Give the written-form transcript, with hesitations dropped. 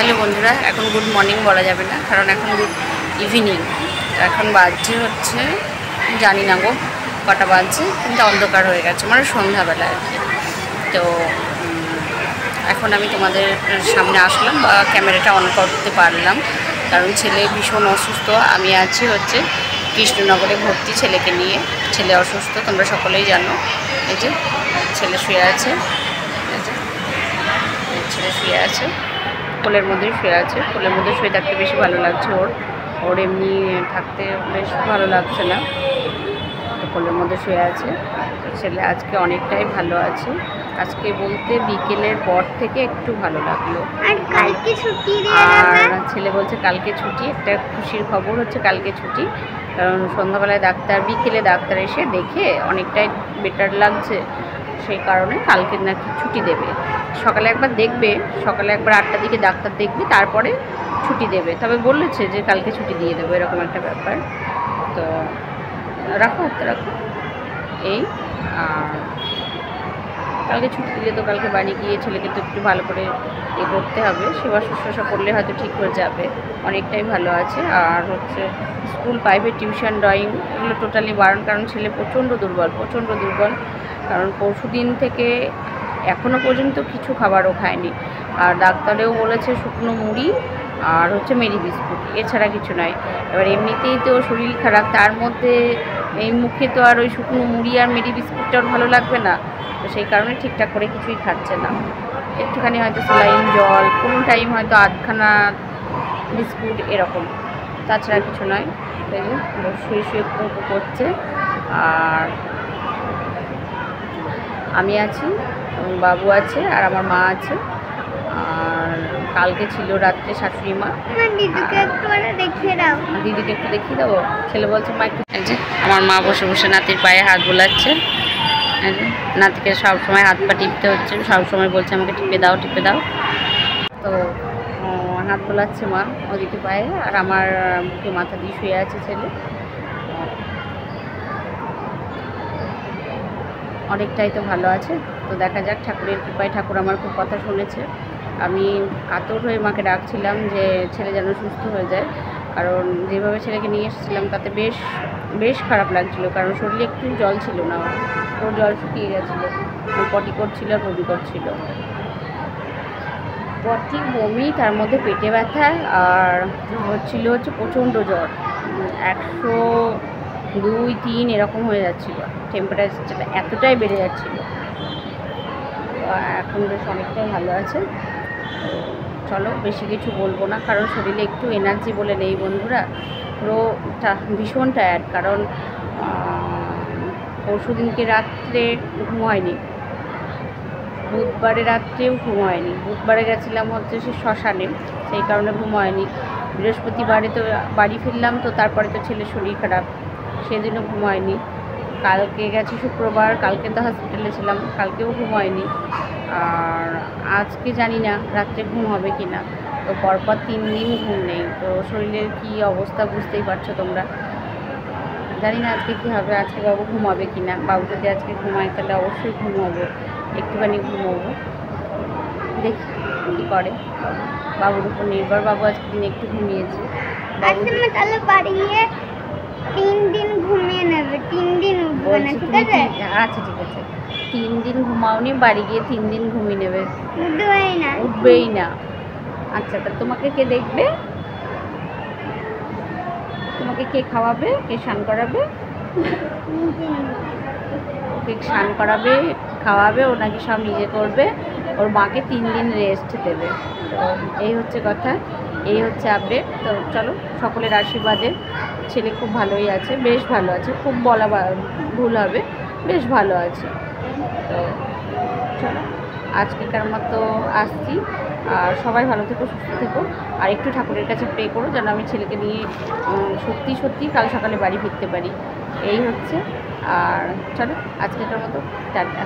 Hello বন্ধুরা, এখন good morning বলা যাবে না, কারণ এখন গুড ইভিনিং। এখন বাজছে হচ্ছে জানি না গো কটা বাজছে, কিন্তু অন্ধকার হয়ে গেছে, মানে সন্ধ্যাবেলা আর কি। তো এখন আমি তোমাদের সামনে আসলাম বা ক্যামেরাটা অন করতে পারলাম, কারণ ছেলে ভীষণ অসুস্থ। আমি আছি হচ্ছে কৃষ্ণনগরে ভর্তি ছেলেকে নিয়ে। ছেলে অসুস্থ, তোমরা সকলেই জানো। এই যে ছেলে শুয়ে আছে, এই যে ছেলে শুয়ে আছে, কোলের মধ্যেই শুয়ে আছে। কোলের মধ্যে শুয়ে থাকতে বেশি ভালো লাগছে ওর এমনি থাকতে বেশ ভালো লাগছে না, তো কোলের মধ্যে শুয়ে আছে। ছেলে আজকে অনেকটাই ভালো আছে, আজকে বলতে বিকেলের পর থেকে একটু ভালো লাগলো। আর কালকে ছুটি, আর ছেলে বলছে কালকে ছুটি। একটা খুশির খবর হচ্ছে কালকে ছুটি, কারণ সন্ধ্যাবেলায় বিকেলে ডাক্তার এসে দেখে অনেকটাই বেটার লাগছে, সেই কারণে কালকে নাকি ছুটি দেবে। সকালে একবার দেখবে, সকালে একবার 8টার দিকে ডাক্তার দেখবে, তারপরে ছুটি দেবে। তবে বলেছে যে কালকে ছুটি দিয়ে দেবে, এরকম একটা ব্যাপার। তো রাখো এই। আর কালকে ছুটি দিলে তো কালকে বাড়ি গিয়ে ছেলেকে তো একটু ভালো করে করতে হবে, সেবা শুশ্রূষা করলে হয়তো ঠিক হয়ে যাবে, অনেকটাই ভালো আছে। আর হচ্ছে স্কুল, প্রাইভেট টিউশন, ড্রয়িং এগুলো টোটালি বারণ, কারণ ছেলে প্রচণ্ড দুর্বল। কারণ পরশু দিন থেকে এখনও পর্যন্ত কিছু খাবারও খায়নি। আর ডাক্তারেও বলেছে শুকনো মুড়ি আর হচ্ছে মেরি বিস্কুট, এছাড়া কিছু নয়। এবার এমনিতেই তো শরীর খারাপ, তার মধ্যে এই মুখে তো আর ওই শুকনো মুড়ি আর মেরি বিস্কুটটা ভালো লাগবে না, তো সেই কারণে ঠিকঠাক করে কিছুই খাচ্ছে না। একটুখানি হয়তো স্যালাইন, জল, কোনো টাইম হয়তো আধখানা বিস্কুট, এরকম, তাছাড়া কিছু নয়। শুয়ে শুয়ে করছে। আর আমি আছি, বাবু আছে, আর আমার মা আছে। আর কালকে ছিল রাত্রে শাশুড়ি মা। দিদিকে একটু দেখিয়ে দাও। দিদিকে একটু দেখিয়ে দেবো। ছেলে বলছে মা একটু। আমার মা বসে বসে নাতির পায়ে হাত বোলাচ্ছে। নাতিকে সবসময় হাত পা টিপতে হচ্ছে, সবসময় বলছে আমাকে টিপে দাও। তো হাত বোলাচ্ছে মা ওদিকে পায়ে, আর আমার বুকে মাথা দিয়ে শুয়ে আছে ছেলে। অনেকটাই তো ভালো আছে। তো দেখা যাক, ঠাকুরের কৃপায় ঠাকুর আমার খুব কথা শুনেছে। আমি কাতর হয়ে মাকে ডাকছিলাম যে ছেলে যেন সুস্থ হয়ে যায়, কারণ যেভাবে ছেলেকে নিয়ে এসেছিলাম তাতে বেশ খারাপ লাগছিলো, কারণ শরীরে একটু জল ছিল না, ওর জল শুকিয়ে গেছিলো, পটি করছিল আর বমি করছিল। পটি, বমি, তার মধ্যে পেটে ব্যথা, আর হচ্ছে প্রচণ্ড জ্বর, 102-3 এরকম হয়ে যাচ্ছিলো। টেম্পারেচারটা এতটাই বেড়ে যাচ্ছিলো। এখন বেশ অনেকটাই ভালো আছে। চলো, বেশি কিছু বলবো না, কারণ শরীরে একটু এনার্জি বলে নেই বন্ধুরা। পুরো ভীষণ টায়ার্ড, কারণ পরশু দিনকে রাত্রে ঘুম হয়নি, বুধবারে রাত্রেও ঘুম হয়নি। বুধবারে গেছিলাম হচ্ছে সে শ্মশানে, সেই কারণে ঘুম হয়নি। বৃহস্পতিবারে তো বাড়ি ফিরলাম, তো তারপরে তো ছেলের শরীর খারাপ, সেদিনও ঘুম হয়নি। কালকে গেছি শুক্রবার, কালকে তো হসপিটালে ছিলাম, কালকেও ঘুম হয়নি। আর আজকে জানি না রাত্রে ঘুম হবে কি না। তো পরপর 3 দিন ঘুম নেই, তো শরীরের কী অবস্থা বুঝতেই পারছো তোমরা। জানি না আজকে কী হবে, আজকে বাবু ঘুমাবে কি না। বাবু যদি আজকে ঘুমায় তাহলে অবশ্যই ঘুমোবো, একটুখানি ঘুমোবো, দেখি কী করে। বাবুর উপর নির্ভর। বাবু আজকে দিন একটু ঘুমিয়েছে। তাহলে বাড়ি গিয়ে 3 দিন ঘুমিয়ে নেবে, 3 দিন উঠবে না, ঠিক আছে? আচ্ছা ঠিক আছে, 3 দিন ঘুমাওনি, বাড়ি গিয়ে 3 দিন ঘুমিয়ে নেবে। উঠবেই না। আচ্ছা, তা তোমাকে কে দেখবে? তোমাকে কে খাওয়াবে, কে স্নান করাবে? ওকে স্নান করাবে, খাওয়াবে, ও নাকি সব নিজে করবে। ওর মাকে 3 দিন রেস্ট দেবে। তো এই হচ্ছে কথা, এই হচ্ছে আপডেট। তো চলো, সকলের আশীর্বাদে ছেলে খুব ভালোই আছে, বেশ ভালো আছে, খুব বলা ভুল হবে, বেশ ভালো আছে। তো চলো, আজকেকার মতো আসছি। আর সবাই ভালো থেকো, সুস্থ থেকো, আর একটু ঠাকুরের কাছে প্রে করো যেন আমি ছেলেকে নিয়ে সত্যি কাল সকালে বাড়ি ফিরতে পারি। এই হচ্ছে। আর চলো, আজকেকার মতো টাটা।